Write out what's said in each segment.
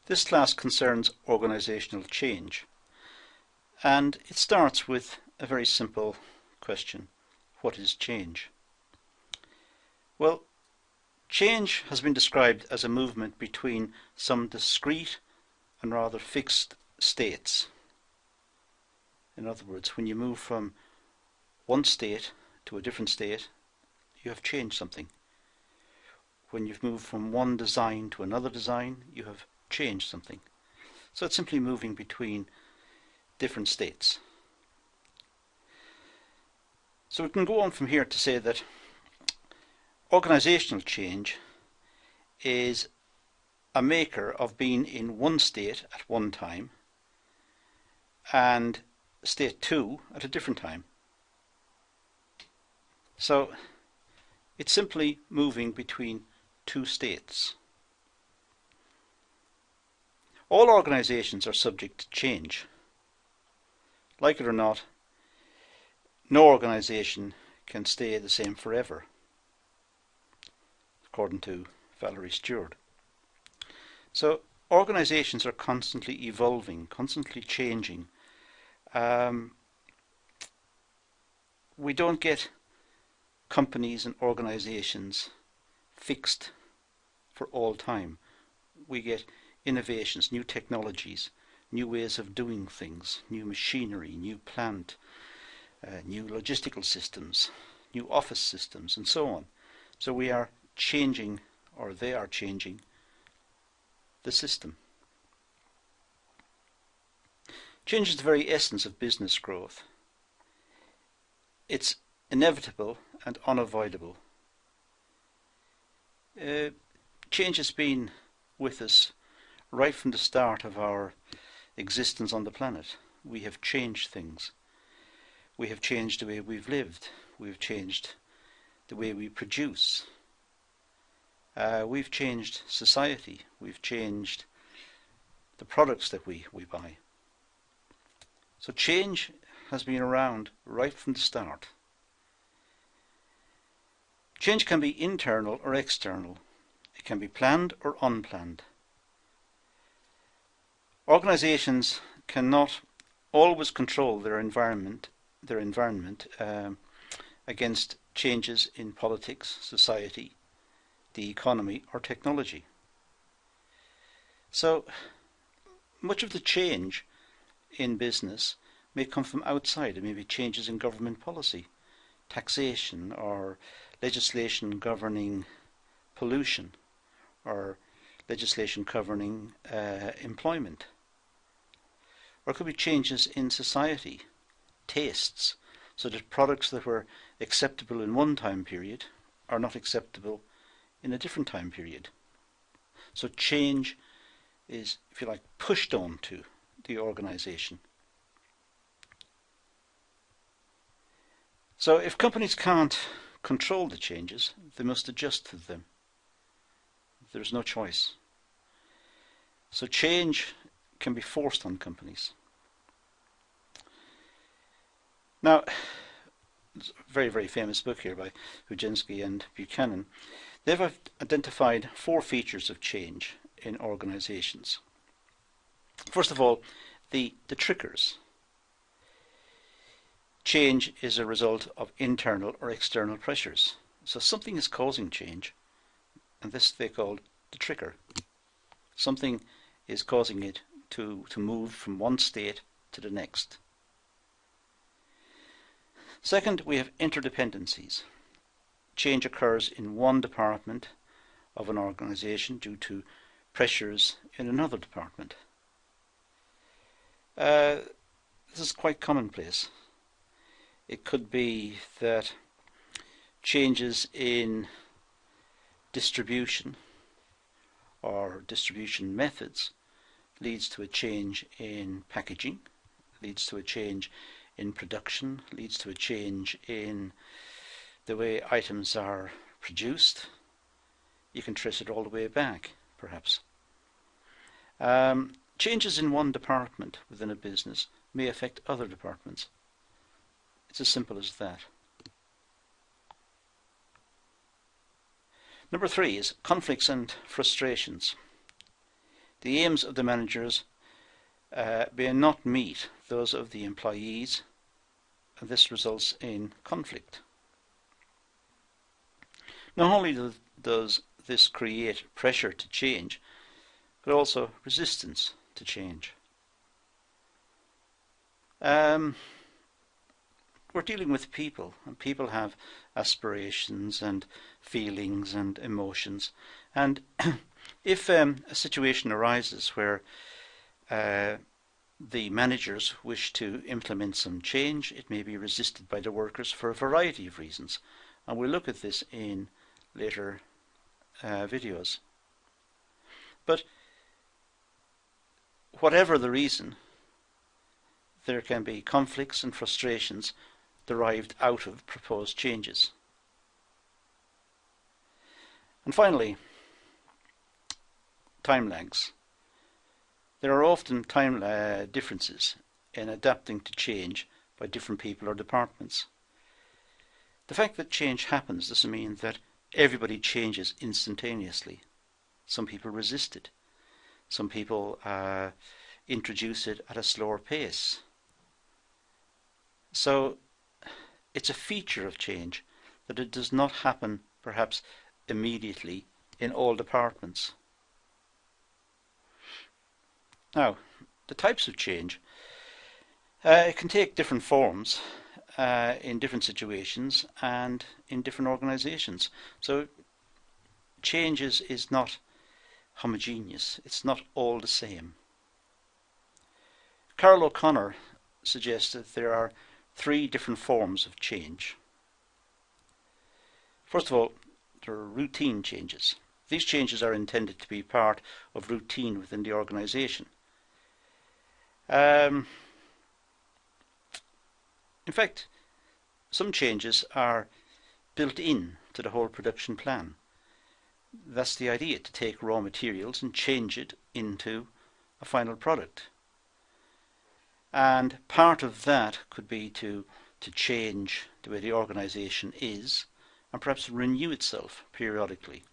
This class concerns organisational change, and it starts with a very simple question. What is change? Well, change has been described as a movement between some discrete and rather fixed states. In other words, when you move from one state to a different state, you have changed something. When you've moved from one design to another design, you have changed something. So it's simply moving between different states. So we can go on from here to say that organisational change is a maker of being in one state at one time and state 2 at a different time. So it's simply moving between two states. All organisations are subject to change. Like it or not, no organisation can stay the same forever, according to Valerie Stewart. So organisations are constantly evolving, constantly changing. We don't get companies and organisations fixed for all time. We get innovations, new technologies, new ways of doing things, new machinery, new plant, new logistical systems, new office systems, and so on. So we are changing, or they are changing, the system. Change is the very essence of business growth. It's inevitable and unavoidable. Change has been with us right from the start of our existence on the planet. We have changed things. We have changed the way we've lived. We've changed the way we produce. We've changed society. We've changed the products that we buy. So change has been around right from the start. Change can be internal or external. It can be planned or unplanned. Organisations cannot always control their environment against changes in politics, society, the economy, or technology. So much of the change in business may come from outside. It may be changes in government policy, taxation, or legislation governing pollution, or legislation governing employment. Or it could be changes in society, tastes, so that products that were acceptable in one time period are not acceptable in a different time period. So change is, if you like, pushed onto the organisation. So if companies can't control the changes, they must adjust to them. There's no choice. So change can be forced on companies. Now, there's a very, very famous book here by Huginski and Buchanan. They've identified 4 features of change in organisations. First of all, the triggers. Change is a result of internal or external pressures. So something is causing change, and this they call the trigger. Something is causing it to move from one state to the next. Second, we have interdependencies. Change occurs in one department of an organisation due to pressures in another department. This is quite commonplace. It could be that changes in distribution or distribution methods leads to a change in packaging, leads to a change in production, leads to a change in the way items are produced. You can trace it all the way back, perhaps. Changes in one department within a business may affect other departments. It's as simple as that. Number 3 is conflicts and frustrations. the aims of the managers may not meet those of the employees, and this results in conflict. Not only does this create pressure to change, but also resistance to change. We're dealing with people, and people have aspirations and feelings and emotions, and if a situation arises where the managers wish to implement some change, it may be resisted by the workers for a variety of reasons, and we'll look at this in later videos. But whatever the reason, there can be conflicts and frustrations derived out of proposed changes. And finally, time lags. There are often time differences in adapting to change by different people or departments. The fact that change happens doesn't mean that everybody changes instantaneously. Some people resist it. Some people introduce it at a slower pace. So it's a feature of change that it does not happen perhaps immediately in all departments. Now, the types of change, it can take different forms in different situations and in different organisations. So change is not homogeneous, it's not all the same. Carol O'Connor suggests that there are 3 different forms of change. First of all, there are routine changes. These changes are intended to be part of routine within the organisation. In fact, some changes are built in to the whole production plan. That's the idea, to take raw materials and change it into a final product. And part of that could be to change the way the organisation is and perhaps renew itself periodically.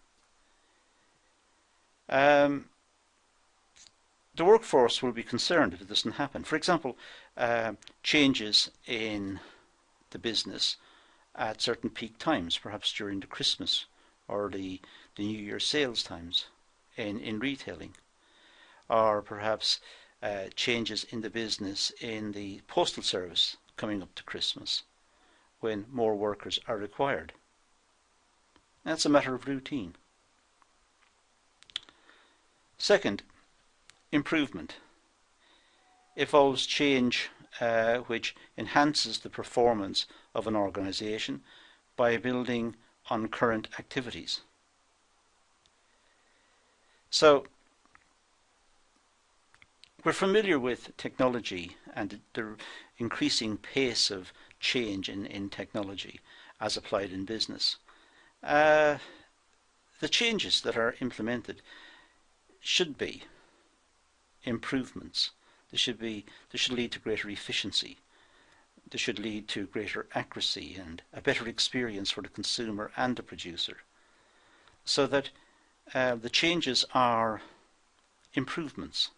The workforce will be concerned if it doesn't happen. For example, changes in the business at certain peak times, perhaps during the Christmas or the New Year sales times in retailing, or perhaps changes in the business in the postal service coming up to Christmas when more workers are required. That's a matter of routine. Second, improvement involves change which enhances the performance of an organisation by building on current activities. So, we're familiar with technology and the increasing pace of change in technology as applied in business. The changes that are implemented should be improvements. They should lead to greater efficiency. They should lead to greater accuracy and a better experience for the consumer and the producer, so that the changes are improvements.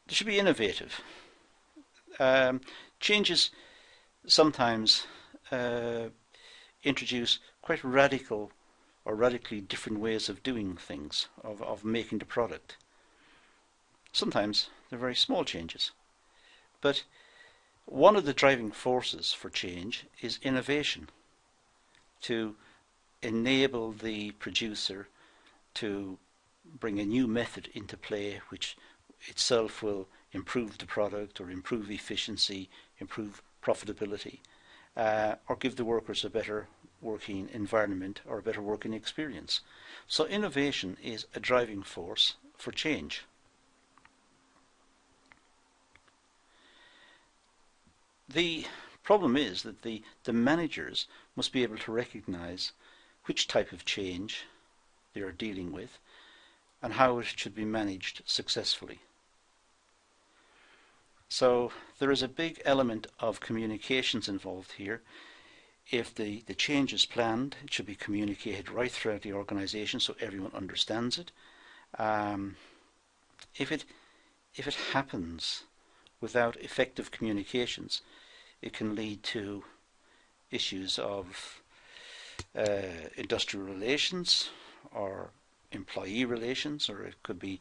They should be innovative. Changes sometimes introduce quite radical or radically different ways of doing things, of making the product. Sometimes they're very small changes. But one of the driving forces for change is innovation, to enable the producer to bring a new method into play which itself will improve the product or improve efficiency, improve profitability, or give the workers a better working environment or a better working experience. So innovation is a driving force for change. The problem is that the managers must be able to recognize which type of change they are dealing with and how it should be managed successfully. So there is a big element of communications involved here If the change is planned, it should be communicated right throughout the organisation so everyone understands it. If it happens without effective communications, it can lead to issues of industrial relations or employee relations, or it could be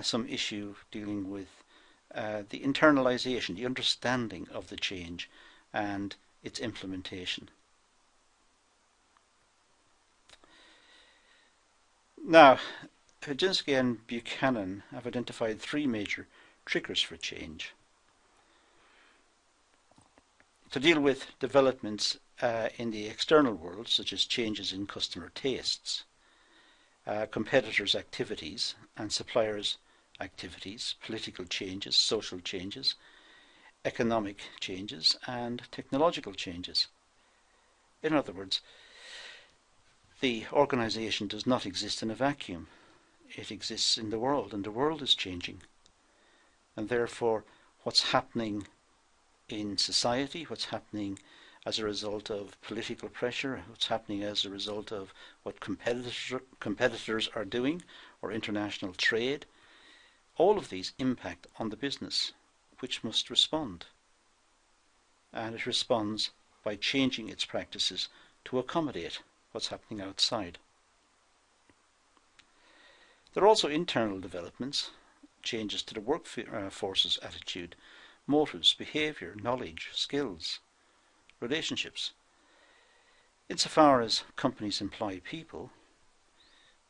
some issue dealing with the internalisation, the understanding of the change and its implementation. Now, Hudzinski and Buchanan have identified three major triggers for change. To deal with developments in the external world, such as changes in customer tastes, competitors' activities and suppliers' activities, political changes, social changes, economic changes, and technological changes. In other words, the organisation does not exist in a vacuum. It exists in the world, and the world is changing. And therefore, what's happening in society, what's happening as a result of political pressure, what's happening as a result of what competitors are doing, or international trade, all of these impact on the business, which must respond. And it responds by changing its practices to accommodate what's happening outside. There are also internal developments, changes to the workforce's attitude, motives, behaviour, knowledge, skills, relationships. Insofar as companies employ people,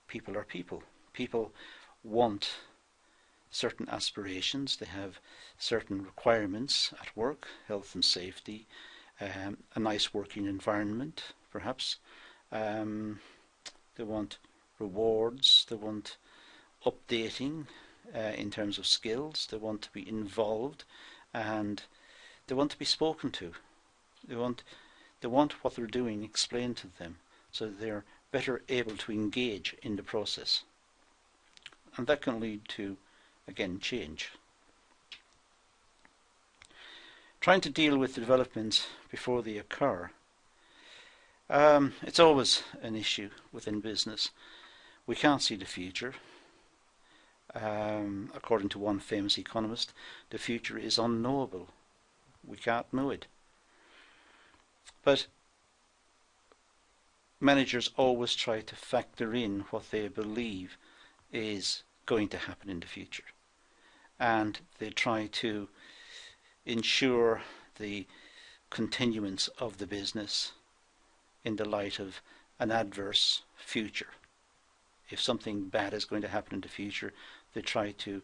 people are people. People want certain aspirations, they have certain requirements at work, health and safety, a nice working environment, perhaps. They want rewards, they want updating in terms of skills, they want to be involved, and they want to be spoken to. They want what they're doing explained to them so that they're better able to engage in the process. And that can lead to, again, change. Trying to deal with the developments before they occur. It's always an issue within business. We can't see the future. According to one famous economist, the future is unknowable. We can't know it. But managers always try to factor in what they believe is going to happen in the future. And they try to ensure the continuance of the business in the light of an adverse future. If something bad is going to happen in the future, they try to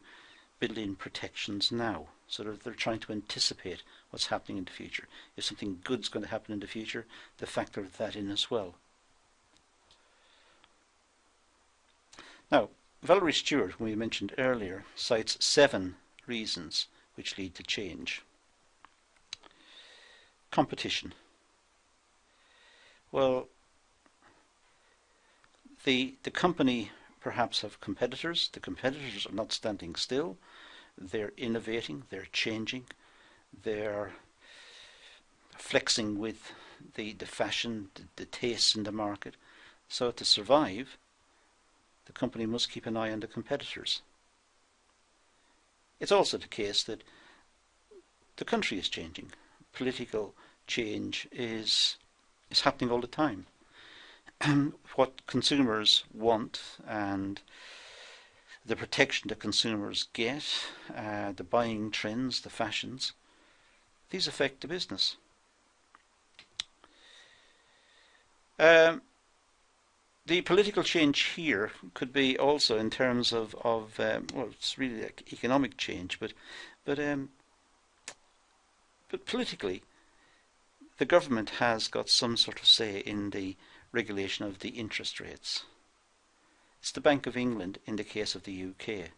build in protections now, so that they're trying to anticipate what's happening in the future. If something good's going to happen in the future, they factor that in as well. Now, Valerie Stewart, whom we mentioned earlier, cites 7 reasons which lead to change. Competition. Well, the company perhaps have competitors. The competitors are not standing still. They're innovating, they're changing, they're flexing with the fashion, the tastes in the market. So to survive, the company must keep an eye on the competitors. It's also the case that the country is changing. Political change is happening all the time. What consumers want and the protection that consumers get, the buying trends, the fashions, these affect the business. The political change here could be also in terms of well, it's really like economic change, but politically, the government has got some sort of say in the regulation of the interest rates. It's the Bank of England in the case of the UK.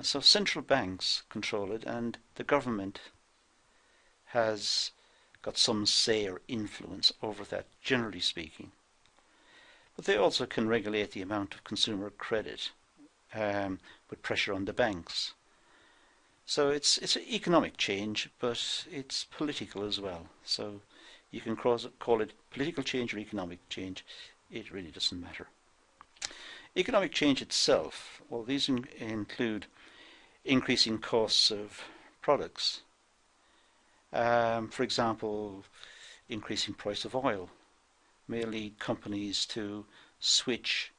So central banks control it, and the government has got some say or influence over that, generally speaking. But they also can regulate the amount of consumer credit with pressure on the banks. So it's an economic change, but it's political as well. So You can call it political change or economic change. It really doesn't matter. Economic change itself, well, these include increasing costs of products. For example, increasing price of oil may lead companies to switch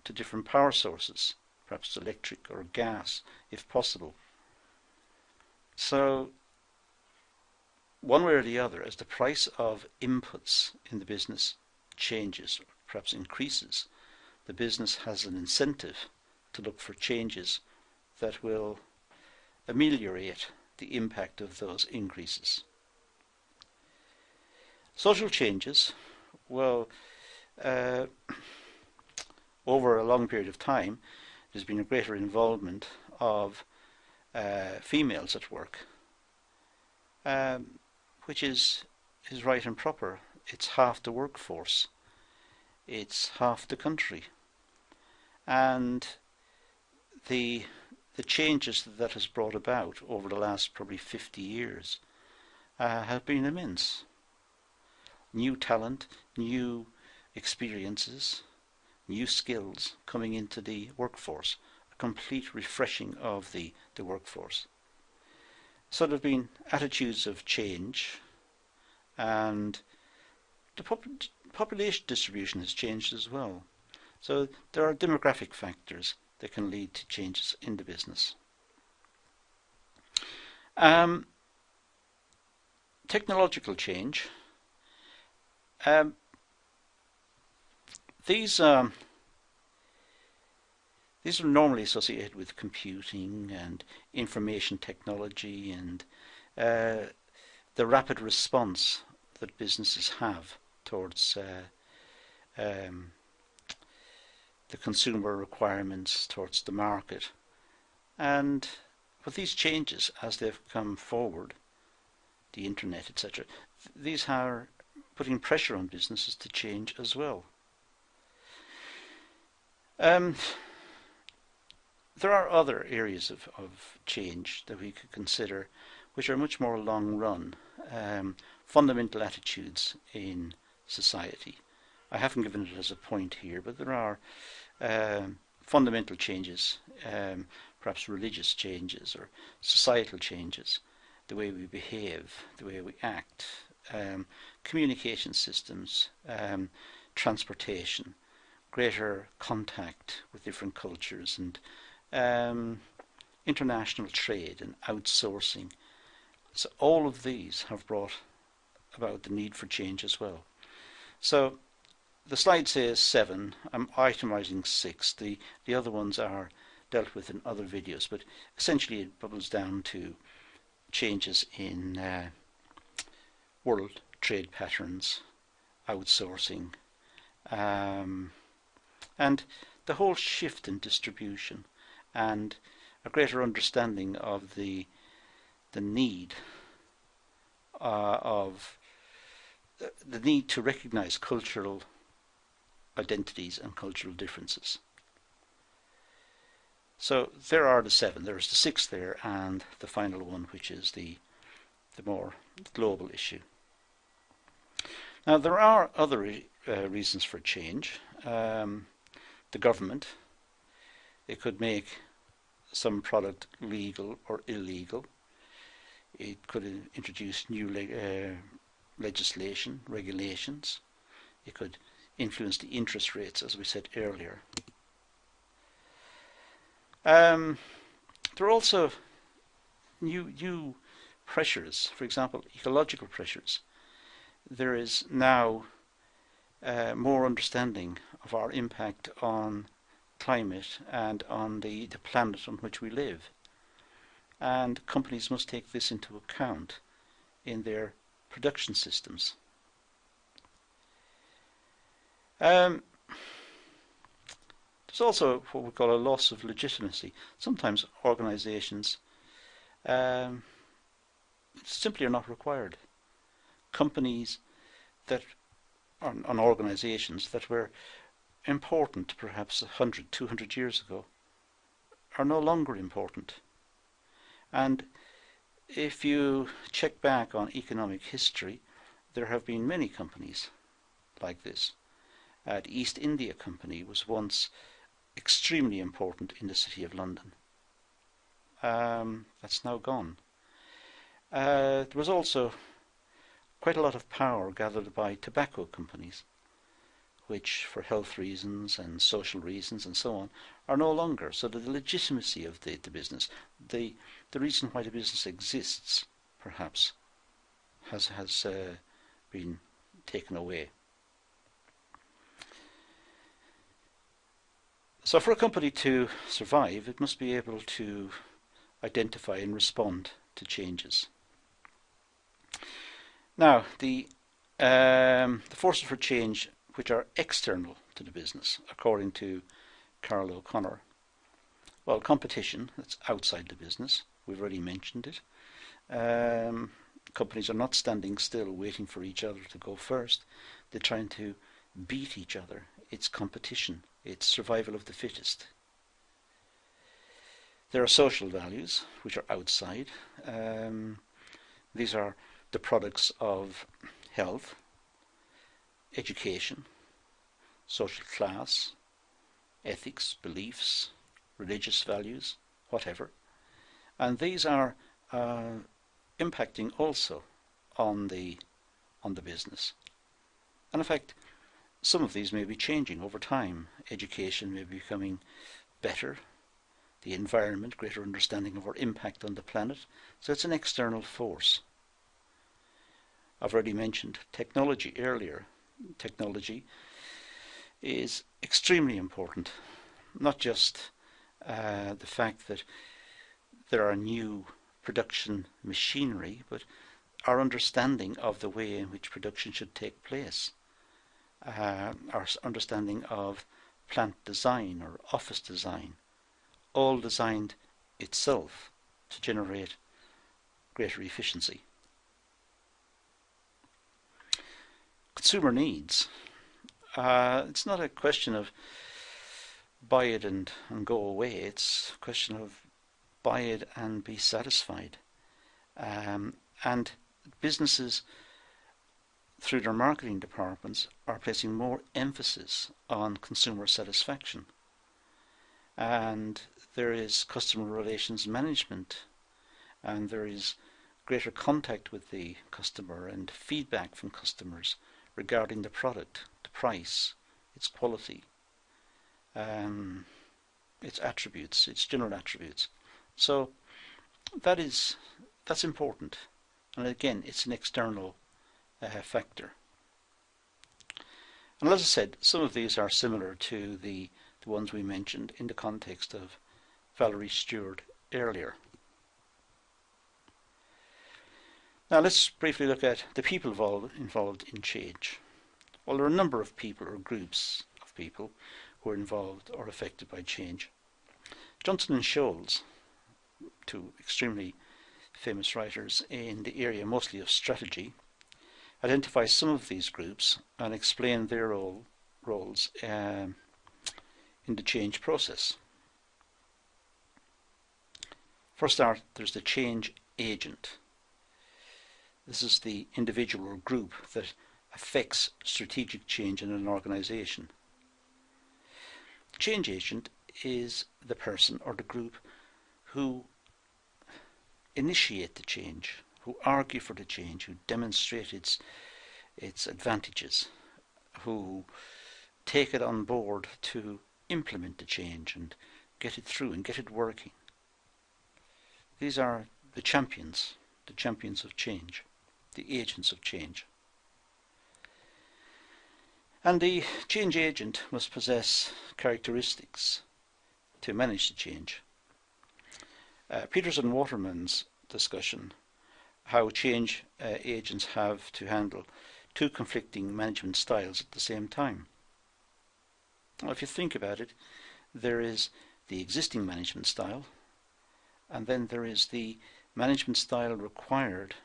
to different power sources, perhaps electric or gas, if possible. So, one way or the other, as the price of inputs in the business changes, or perhaps increases, the business has an incentive to look for changes that will ameliorate the impact of those increases. Social changes, well, over a long period of time, there's been a greater involvement of females at work, which is right and proper. It's half the workforce. It's half the country. And the changes that has brought about over the last probably 50 years have been immense. New talent, new experiences, new skills coming into the workforce, a complete refreshing of the workforce. So there have been attitudes of change, and the population distribution has changed as well. So there are demographic factors that can lead to changes in the business. Technological change. These are normally associated with computing and information technology and the rapid response that businesses have towards the consumer requirements, towards the market. And with these changes, as they've come forward, the internet, etc., these are putting pressure on businesses to change as well. There are other areas of change that we could consider which are much more long run, fundamental attitudes in society. I haven't given it as a point here, but there are fundamental changes, perhaps religious changes or societal changes, the way we behave, the way we act, communication systems, transportation, greater contact with different cultures, and international trade and outsourcing. So all of these have brought about the need for change as well. So the slide says 7, I'm itemizing 6. The other ones are dealt with in other videos, but essentially it bubbles down to changes in world trade patterns, outsourcing, and the whole shift in distribution, and a greater understanding of the need to recognize cultural identities and cultural differences. So there are the 7. There's the 6 there, and the final one, which is the more global issue. Now there are other reasons for change. The government, it could make some product legal or illegal. It could introduce new legislation, regulations. It could influence the interest rates, as we said earlier. There are also new pressures, for example, ecological pressures. There is now more understanding of our impact on climate and on the planet on which we live. And companies must take this into account in their production systems. There's also what we call a loss of legitimacy. Sometimes organizations simply are not required. Companies that are on organizations that were important perhaps 100, 200 years ago are no longer important. And if you check back on economic history, there have been many companies like this. The East India Company was once extremely important in the City of London. That's now gone. There was also quite a lot of power gathered by tobacco companies, which for health reasons and social reasons and so on are no longer. So the legitimacy of the business, the reason why the business exists, perhaps, has been taken away. So for a company to survive, it must be able to identify and respond to changes. Now, the forces for change which are external to the business, according to Carl O'Connor. Well, competition, that's outside the business. We've already mentioned it. Companies are not standing still waiting for each other to go first. They're trying to beat each other. It's competition. It's survival of the fittest. There are social values, which are outside. These are the products of health, education, social class, ethics, beliefs, religious values, whatever. And these are impacting also on the business. And in fact, some of these may be changing over time. Education may be becoming better, the environment, greater understanding of our impact on the planet. So it's an external force. I've already mentioned technology earlier. Technology is extremely important. Not just the fact that there are new production machinery, but our understanding of the way in which production should take place. Our understanding of plant design or office design, all designed itself to generate greater efficiency. Consumer needs. It's not a question of buy it and go away. It's a question of buy it and be satisfied. And businesses, through their marketing departments, are placing more emphasis on consumer satisfaction. And there is customer relations management, and there is greater contact with the customer and feedback from customers regarding the product, the price, its quality, its attributes, its general attributes. So that's important. And again, it's an external factor. And as I said, some of these are similar to the ones we mentioned in the context of Valerie Stewart earlier. Now let's briefly look at the people involved in change. Well, there are a number of people or groups of people who are involved or affected by change. Johnson and Scholes, two extremely famous writers in the area mostly of strategy, identify some of these groups and explain their roles in the change process. For a start, there's the change agent. This is the individual or group that affects strategic change in an organization. The change agent is the person or the group who initiate the change, who argue for the change, who demonstrate its advantages, who take it on board to implement the change and get it through and get it working. These are the champions of change, the agents of change. And the change agent must possess characteristics to manage the change. Peters and Waterman's discussion, how change agents have to handle two conflicting management styles at the same time. Well, if you think about it, there is the existing management style, and then there is the management style required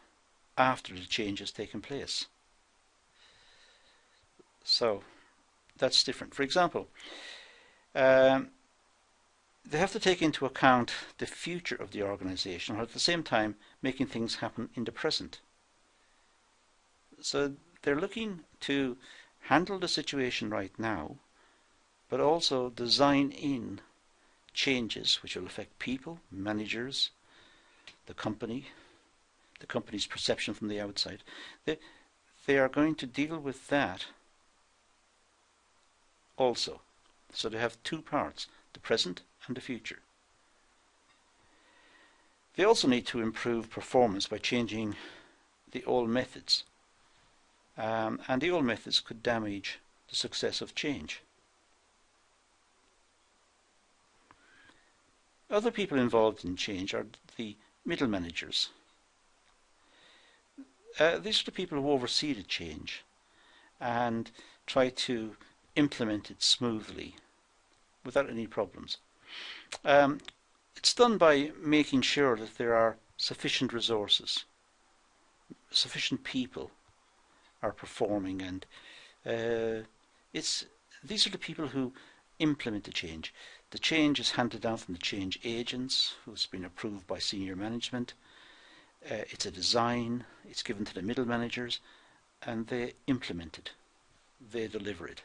after the change has taken place. So that's different. For example, they have to take into account the future of the organization, or at the same time making things happen in the present. So they're looking to handle the situation right now, but also design in changes which will affect people, managers, the company, the company's perception from the outside. They are going to deal with that also. So they have two parts, the present and the future. They also need to improve performance by changing the old methods. And the old methods could damage the success of change. Other people involved in change are the middle managers. These are the people who oversee the change and try to implement it smoothly without any problems. It's done by making sure that there are sufficient resources, sufficient people are performing, and these are the people who implement the change. The change is handed down from the change agents, who's been approved by senior management. It's a design, it's given to the middle managers, and they implement it. They deliver it.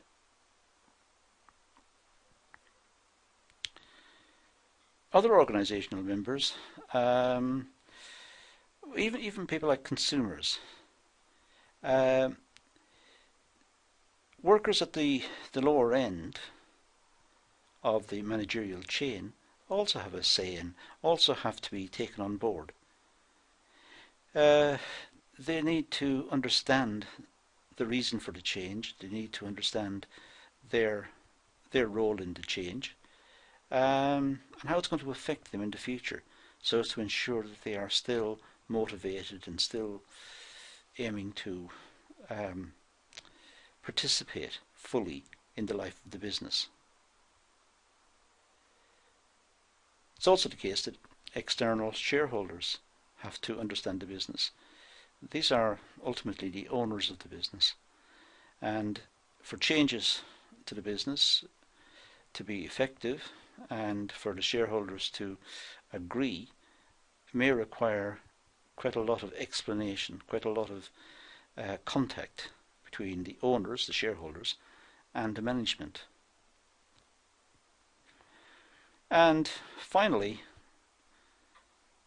Other organisational members, even people like consumers, workers at the lower end of the managerial chain also have a say and also have to be taken on board. They need to understand the reason for the change. They need to understand their role in the change, and how it's going to affect them in the future, so as to ensure that they are still motivated and still aiming to participate fully in the life of the business. It's also the case that external shareholders have to understand the business. These are ultimately the owners of the business, and for changes to the business to be effective and for the shareholders to agree may require quite a lot of explanation, quite a lot of contact between the owners, the shareholders, and the management. And finally,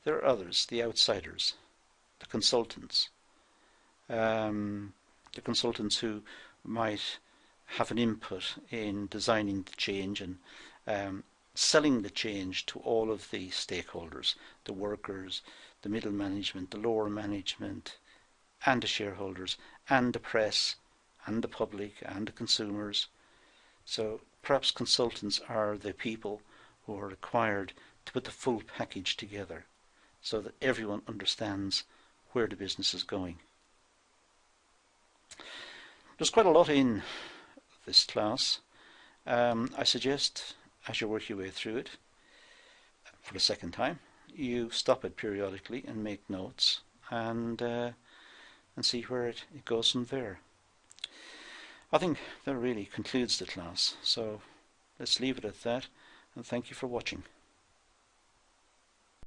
there are others, the outsiders, the consultants. The consultants who might have an input in designing the change and selling the change to all of the stakeholders, the workers, the middle management, the lower management, and the shareholders, and the press, and the public, and the consumers. So perhaps consultants are the people who are required to put the full package together so that everyone understands where the business is going. There's quite a lot in this class. I suggest, as you work your way through it for the second time, you stop it periodically and make notes and see where it goes from there. I think that really concludes the class, so let's leave it at that, and thank you for watching.